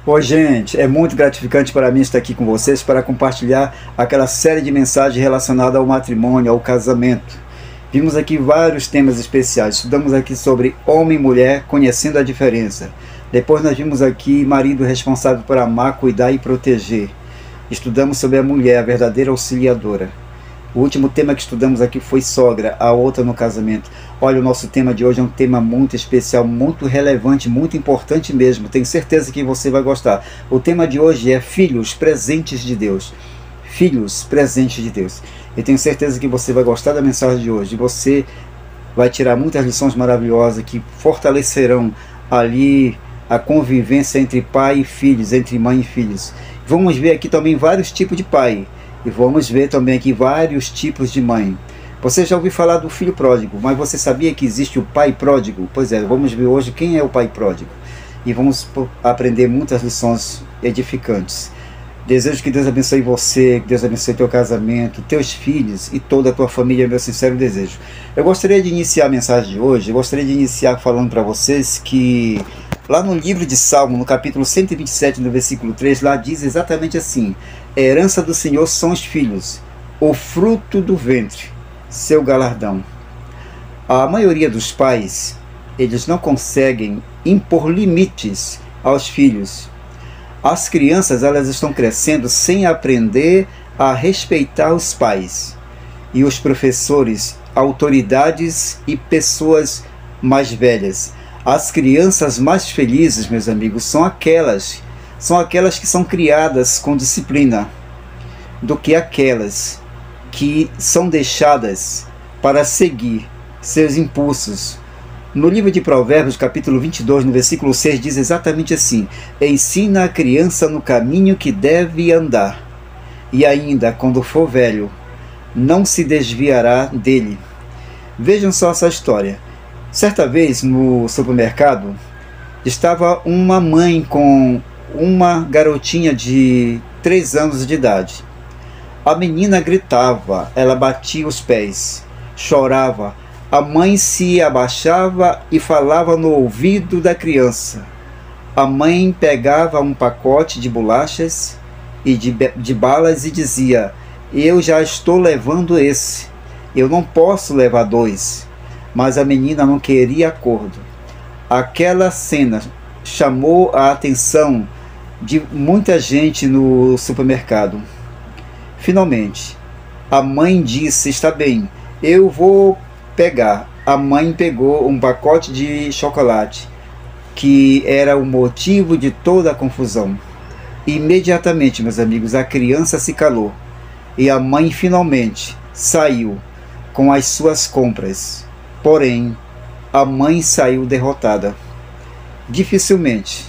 Oi, gente, é muito gratificante para mim estar aqui com vocês para compartilhar aquela série de mensagens relacionadas ao matrimônio, ao casamento. Vimos aqui vários temas especiais, estudamos aqui sobre homem e mulher, conhecendo a diferença. Depois nós vimos aqui marido responsável por amar, cuidar e proteger. Estudamos sobre a mulher, a verdadeira auxiliadora. O último tema que estudamos aqui foi sogra, a outra no casamento. Olha, o nosso tema de hoje é um tema muito especial, muito relevante, muito importante mesmo. Tenho certeza que você vai gostar. O tema de hoje é filhos presentes de Deus. Filhos presentes de Deus. Eu tenho certeza que você vai gostar da mensagem de hoje. Você vai tirar muitas lições maravilhosas que fortalecerão ali a convivência entre pai e filhos, entre mãe e filhos. Vamos ver aqui também vários tipos de pai. E vamos ver também aqui vários tipos de mãe. Você já ouviu falar do filho pródigo, mas você sabia que existe o pai pródigo? Pois é, vamos ver hoje quem é o pai pródigo. E vamos aprender muitas lições edificantes. Desejo que Deus abençoe você, que Deus abençoe teu casamento, teus filhos e toda a tua família, é meu sincero desejo. Eu gostaria de iniciar a mensagem de hoje, eu gostaria de iniciar falando para vocês que lá no livro de Salmo, no capítulo 127, no versículo 3, lá diz exatamente assim: a herança do Senhor são os filhos, o fruto do ventre, seu galardão. A maioria dos pais, eles não conseguem impor limites aos filhos. As crianças, elas estão crescendo sem aprender a respeitar os pais. E os professores, autoridades e pessoas mais velhas. As crianças mais felizes, meus amigos, são aquelas que são criadas com disciplina, do que aquelas que são deixadas para seguir seus impulsos. No livro de Provérbios, capítulo 22, no versículo 6, diz exatamente assim: ensina a criança no caminho que deve andar, e ainda quando for velho, não se desviará dele. Vejam só essa história. Certa vez no supermercado, estava uma mãe com uma garotinha de 3 anos de idade. A menina gritava, ela batia os pés, chorava. A mãe se abaixava e falava no ouvido da criança. A mãe pegava um pacote de bolachas e de balas e dizia: eu já estou levando esse, eu não posso levar 2. Mas a menina não queria acordo. Aquela cena chamou a atenção de muita gente no supermercado. Finalmente, a mãe disse: está bem, eu vou pegar. A mãe pegou um pacote de chocolate, que era o motivo de toda a confusão. Imediatamente, meus amigos, a criança se calou e a mãe finalmente saiu com as suas compras. Porém, a mãe saiu derrotada. Dificilmente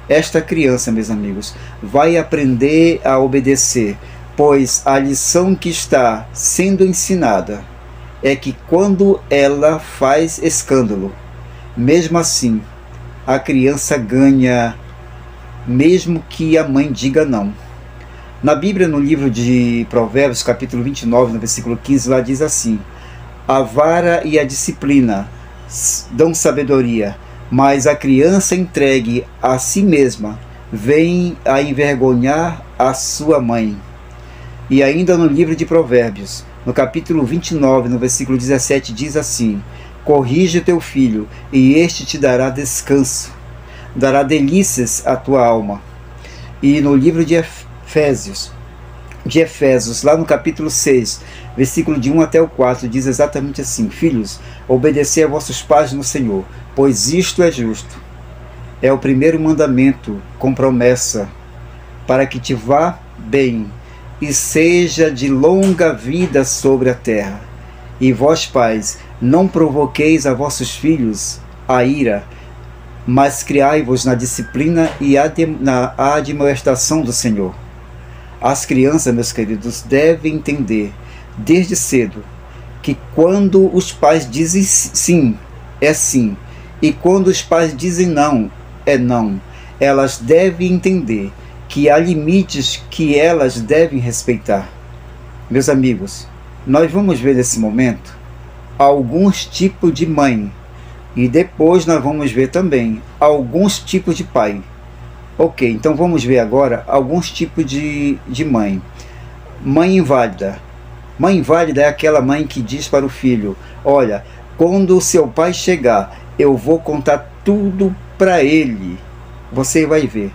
esta criança, meus amigos, vai aprender a obedecer, pois a lição que está sendo ensinada é que quando ela faz escândalo, mesmo assim, a criança ganha, mesmo que a mãe diga não. Na Bíblia, no livro de Provérbios, capítulo 29, no versículo 15, lá diz assim: a vara e a disciplina dão sabedoria, mas a criança entregue a si mesma vem a envergonhar a sua mãe. E ainda no livro de Provérbios, no capítulo 29, no versículo 17, diz assim: corrige teu filho, e este te dará descanso, dará delícias à tua alma. E no livro de Efésios, lá no capítulo 6, versículo de 1 até o 4, diz exatamente assim: filhos, obedecei a vossos pais no Senhor, pois isto é justo. É o primeiro mandamento com promessa, para que te vá bem e seja de longa vida sobre a terra. E vós, pais, não provoqueis a vossos filhos a ira, mas criai-vos na disciplina e na admoestação do Senhor. As crianças, meus queridos, devem entender desde cedo que quando os pais dizem sim, é sim, e quando os pais dizem não, é não. Elas devem entender que há limites que elas devem respeitar. Meus amigos, nós vamos ver nesse momento alguns tipos de mãe e depois nós vamos ver também alguns tipos de pai. Ok, então vamos ver agora alguns tipos de mãe. Mãe inválida. Mãe inválida é aquela mãe que diz para o filho: olha, quando o seu pai chegar, eu vou contar tudo para ele. Você vai ver.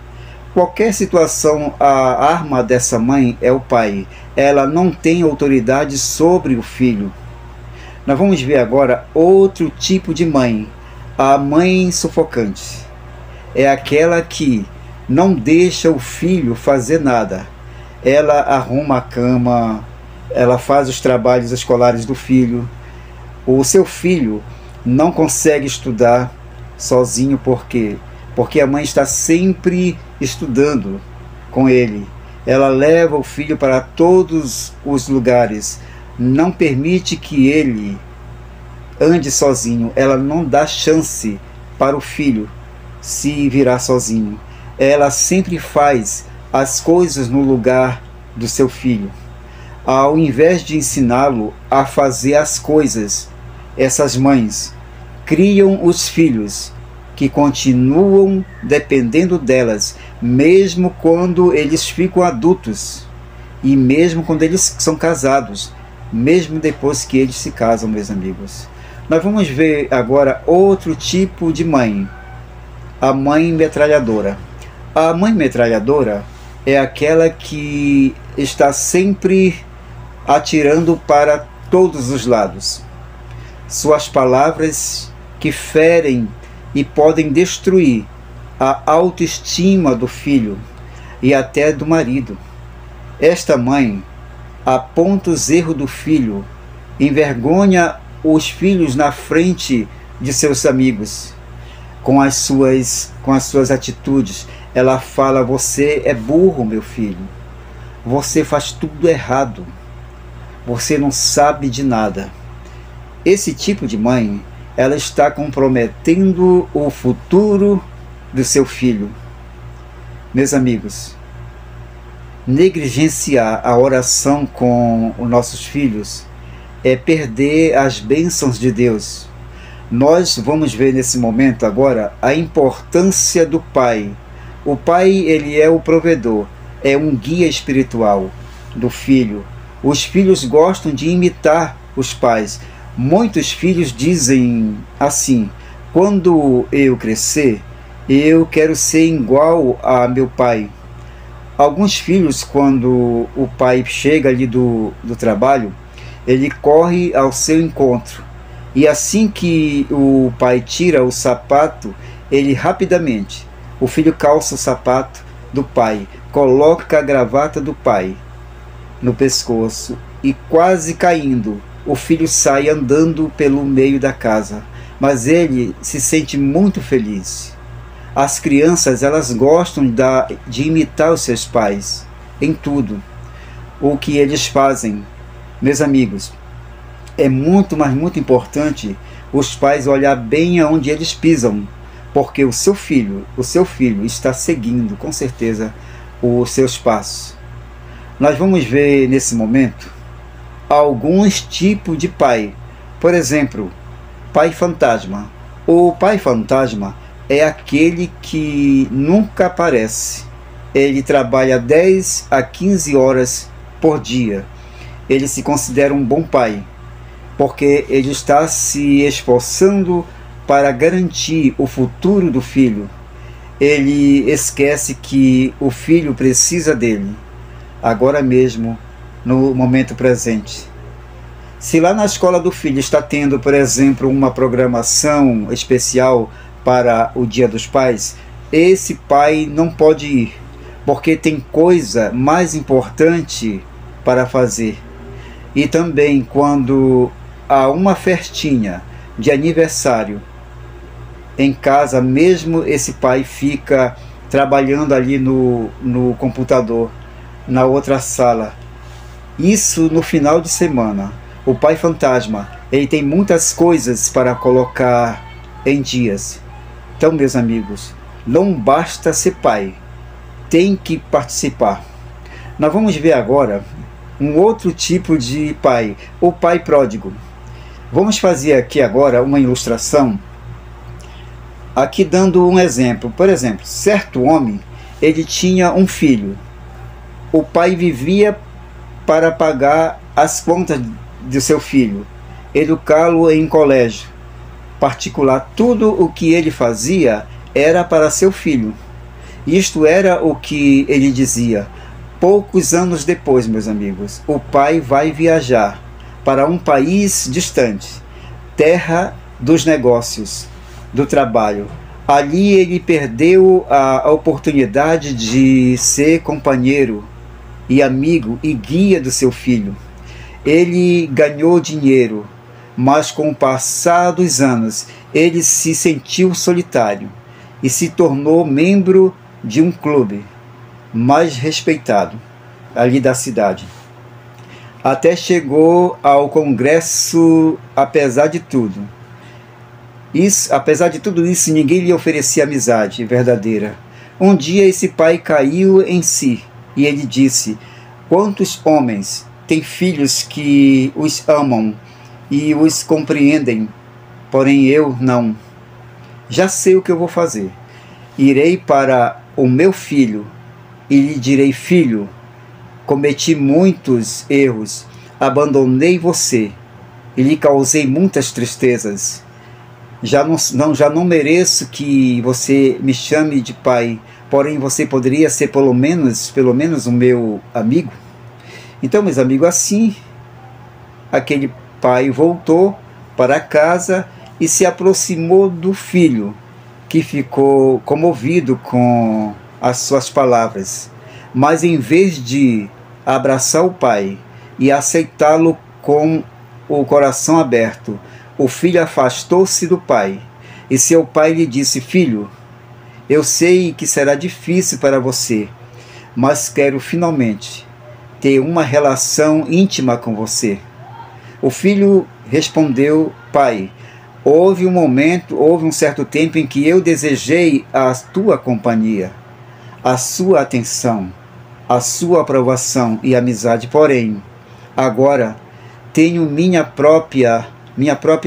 Qualquer situação, a arma dessa mãe é o pai. Ela não tem autoridade sobre o filho. Nós vamos ver agora outro tipo de mãe. A mãe sufocante. É aquela que não deixa o filho fazer nada. Ela arruma a cama, ela faz os trabalhos escolares do filho. O seu filho não consegue estudar sozinho, por quê? Porque a mãe está sempre estudando com ele. Ela leva o filho para todos os lugares, não permite que ele ande sozinho. Ela não dá chance para o filho se virar sozinho. Ela sempre faz as coisas no lugar do seu filho. Ao invés de ensiná-lo a fazer as coisas, essas mães criam os filhos que continuam dependendo delas, mesmo quando eles ficam adultos e mesmo quando eles são casados, mesmo depois que eles se casam, meus amigos. Nós vamos ver agora outro tipo de mãe, a mãe metralhadora. A mãe metralhadora é aquela que está sempre atirando para todos os lados. Suas palavras que ferem e podem destruir a autoestima do filho e até do marido. Esta mãe aponta os erros do filho, envergonha os filhos na frente de seus amigos. Com as suas atitudes, ela fala: você é burro, meu filho. Você faz tudo errado. Você não sabe de nada. Esse tipo de mãe, ela está comprometendo o futuro do seu filho. Meus amigos, negligenciar a oração com os nossos filhos é perder as bênçãos de Deus. Nós vamos ver nesse momento agora a importância do pai. O pai, ele é o provedor, é um guia espiritual do filho. Os filhos gostam de imitar os pais. Muitos filhos dizem assim: quando eu crescer, eu quero ser igual a meu pai. Alguns filhos, quando o pai chega ali do trabalho, ele corre ao seu encontro. E assim que o pai tira o sapato, ele rapidamente, o filho calça o sapato do pai, coloca a gravata do pai no pescoço e, quase caindo, o filho sai andando pelo meio da casa. Mas ele se sente muito feliz. As crianças, elas gostam de imitar os seus pais em tudo o que eles fazem. Meus amigos, é muito, mas muito importante os pais olhar bem aonde eles pisam, porque o seu filho está seguindo com certeza os seus passos. Nós vamos ver nesse momento alguns tipos de pai. Por exemplo, pai fantasma. O pai fantasma é aquele que nunca aparece. Ele trabalha 10 a 15 horas por dia. Ele se considera um bom pai, porque ele está se esforçando para garantir o futuro do filho. Ele esquece que o filho precisa dele, agora mesmo, no momento presente. Se lá na escola do filho está tendo, por exemplo, uma programação especial para o Dia dos Pais, esse pai não pode ir, porque tem coisa mais importante para fazer. E também quando há uma festinha de aniversário em casa, mesmo esse pai fica trabalhando ali no computador, na outra sala. Isso no final de semana. O pai fantasma, ele tem muitas coisas para colocar em dias. Então, meus amigos, não basta ser pai, tem que participar. Nós vamos ver agora um outro tipo de pai, o pai pródigo. Vamos fazer aqui agora uma ilustração, aqui dando um exemplo. Por exemplo, certo homem, ele tinha um filho. O pai vivia para pagar as contas do seu filho, educá-lo em colégio particular. Tudo o que ele fazia era para seu filho. Isto era o que ele dizia. Poucos anos depois, meus amigos, o pai vai viajar para um país distante, terra dos negócios, do trabalho. Ali ele perdeu a oportunidade de ser companheiro e amigo e guia do seu filho. Ele ganhou dinheiro, mas com o passar dos anos ele se sentiu solitário e se tornou membro de um clube mais respeitado ali da cidade. Até chegou ao congresso. Apesar de tudo isso, ninguém lhe oferecia amizade verdadeira. Um dia esse pai caiu em si e ele disse: quantos homens têm filhos que os amam e os compreendem, porém eu não. Já sei o que eu vou fazer. Irei para o meu filho e lhe direi: filho, cometi muitos erros, abandonei você e lhe causei muitas tristezas. Já não mereço que você me chame de pai, porém você poderia ser pelo menos o meu amigo? Então, meus amigos, assim aquele pai voltou para casa e se aproximou do filho, que ficou comovido com as suas palavras. Mas em vez de abraçar o pai e aceitá-lo com o coração aberto, o filho afastou-se do pai. E seu pai lhe disse: filho, eu sei que será difícil para você, mas quero finalmente ter uma relação íntima com você. O filho respondeu: pai, houve um certo tempo em que eu desejei a tua companhia, a sua atenção, a sua aprovação e amizade. Porém, agora tenho minha própria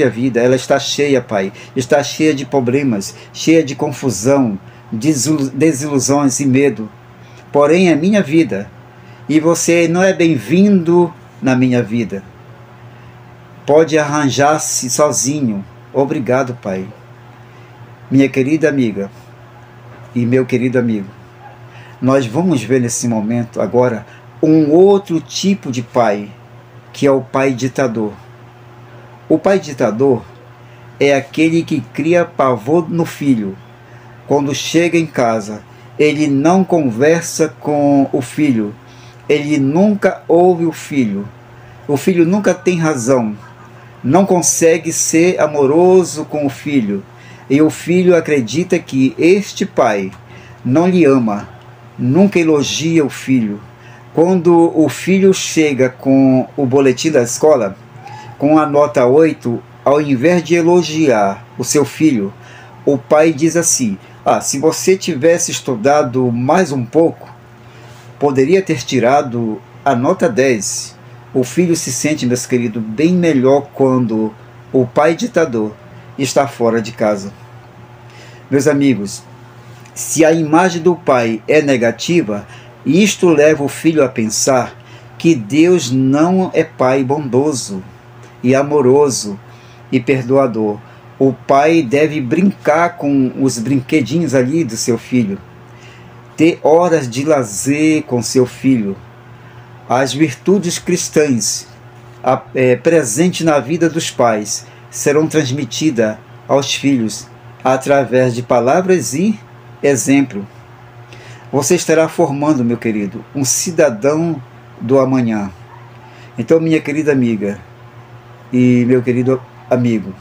vida. Ela está cheia, pai. Está cheia de problemas, cheia de confusão, desilusões e medo. Porém, é minha vida. E você não é bem-vindo na minha vida. Pode arranjar-se sozinho. Obrigado, pai. Minha querida amiga e meu querido amigo, nós vamos ver nesse momento agora um outro tipo de pai, que é o pai ditador. O pai ditador é aquele que cria pavor no filho. Quando chega em casa, ele não conversa com o filho, ele nunca ouve o filho nunca tem razão, não consegue ser amoroso com o filho, e o filho acredita que este pai não lhe ama, nunca elogia o filho. Quando o filho chega com o boletim da escola, com a nota 8, ao invés de elogiar o seu filho, o pai diz assim: se você tivesse estudado mais um pouco, poderia ter tirado a nota 10. O filho se sente, meus queridos, bem melhor quando o pai ditador está fora de casa. Meus amigos, se a imagem do pai é negativa, isto leva o filho a pensar que Deus não é pai bondoso e amoroso e perdoador. O pai deve brincar com os brinquedinhos ali do seu filho, ter horas de lazer com seu filho. As virtudes cristãs presentes na vida dos pais serão transmitidas aos filhos através de palavras e exemplo. Você estará formando, meu querido, um cidadão do amanhã. Então, minha querida amiga e meu querido amigo,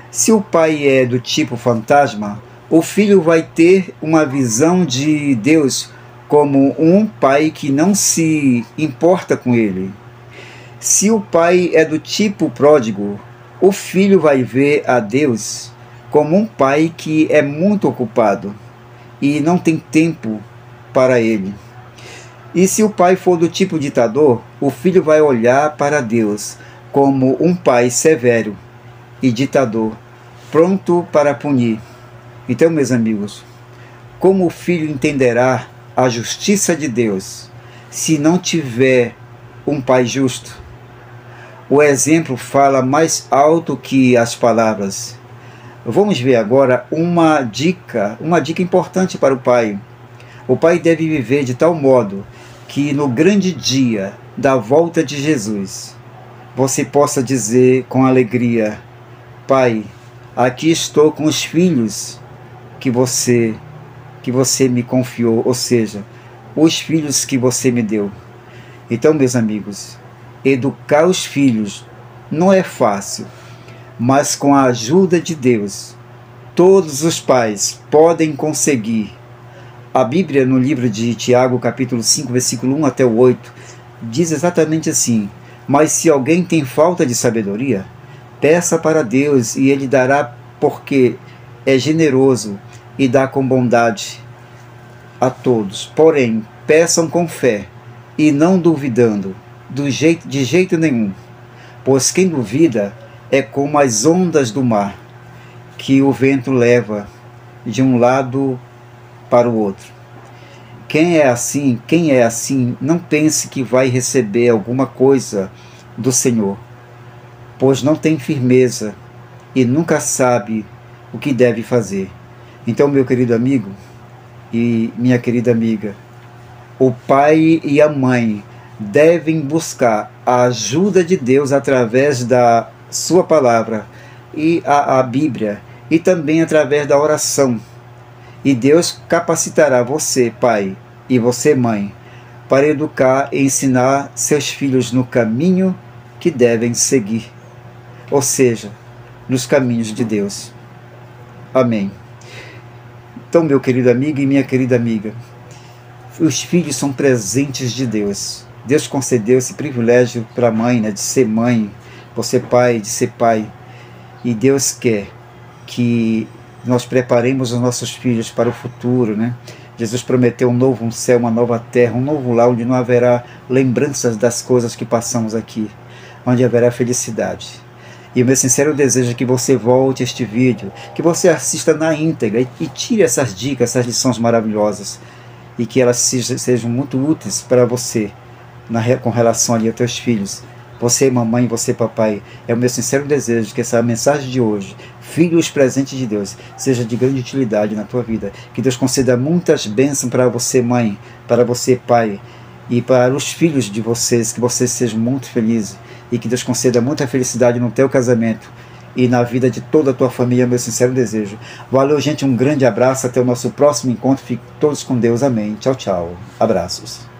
se o pai é do tipo fantasma, o filho vai ter uma visão de Deus como um pai que não se importa com ele. Se o pai é do tipo pródigo, o filho vai ver a Deus como um pai que é muito ocupado e não tem tempo para ele. E se o pai for do tipo ditador, o filho vai olhar para Deus como um pai severo e ditador, pronto para punir. Então, meus amigos, Como o filho entenderá a justiça de Deus se não tiver um pai justo? O exemplo fala mais alto que as palavras. Vamos ver agora uma dica importante para o pai. O pai deve viver de tal modo que no grande dia da volta de Jesus, você possa dizer com alegria: Pai, aqui estou com os filhos que você me confiou, ou seja, os filhos que você me deu. Então, meus amigos, educar os filhos não é fácil, mas com a ajuda de Deus, todos os pais podem conseguir. A Bíblia, no livro de Tiago, capítulo 5, versículo 1 até o 8, diz exatamente assim: mas se alguém tem falta de sabedoria, peça para Deus e Ele dará, porque é generoso e dá com bondade a todos. Porém, peçam com fé e não duvidando, de jeito nenhum, pois quem duvida é como as ondas do mar, que o vento leva de um lado para o outro. Quem é assim, não pense que vai receber alguma coisa do Senhor, pois não tem firmeza e nunca sabe o que deve fazer. Então, meu querido amigo e minha querida amiga, o pai e a mãe devem buscar a ajuda de Deus através da sua palavra e a Bíblia, e também através da oração. E Deus capacitará você, pai, e você, mãe, para educar e ensinar seus filhos no caminho que devem seguir, ou seja, nos caminhos de Deus. Amém. Então, meu querido amigo e minha querida amiga, os filhos são presentes de Deus. Deus concedeu esse privilégio para a mãe, de ser mãe, você pai, de ser pai. E Deus quer que nós preparemos os nossos filhos para o futuro, Jesus prometeu um novo céu, uma nova terra, um novo lar, onde não haverá lembranças das coisas que passamos aqui, onde haverá felicidade. E o meu sincero desejo é que você volte a este vídeo, que você assista na íntegra e tire essas dicas, essas lições maravilhosas, e que elas sejam muito úteis para você com relação ali aos teus filhos. Você, mamãe, você, papai, é o meu sincero desejo que essa mensagem de hoje, filhos presentes de Deus, seja de grande utilidade na tua vida. Que Deus conceda muitas bênçãos para você, mãe, para você, pai, e para os filhos de vocês, que vocês sejam muito felizes, e que Deus conceda muita felicidade no teu casamento e na vida de toda a tua família, meu sincero desejo. Valeu, gente, um grande abraço, até o nosso próximo encontro, fiquem todos com Deus, amém, tchau, tchau, abraços.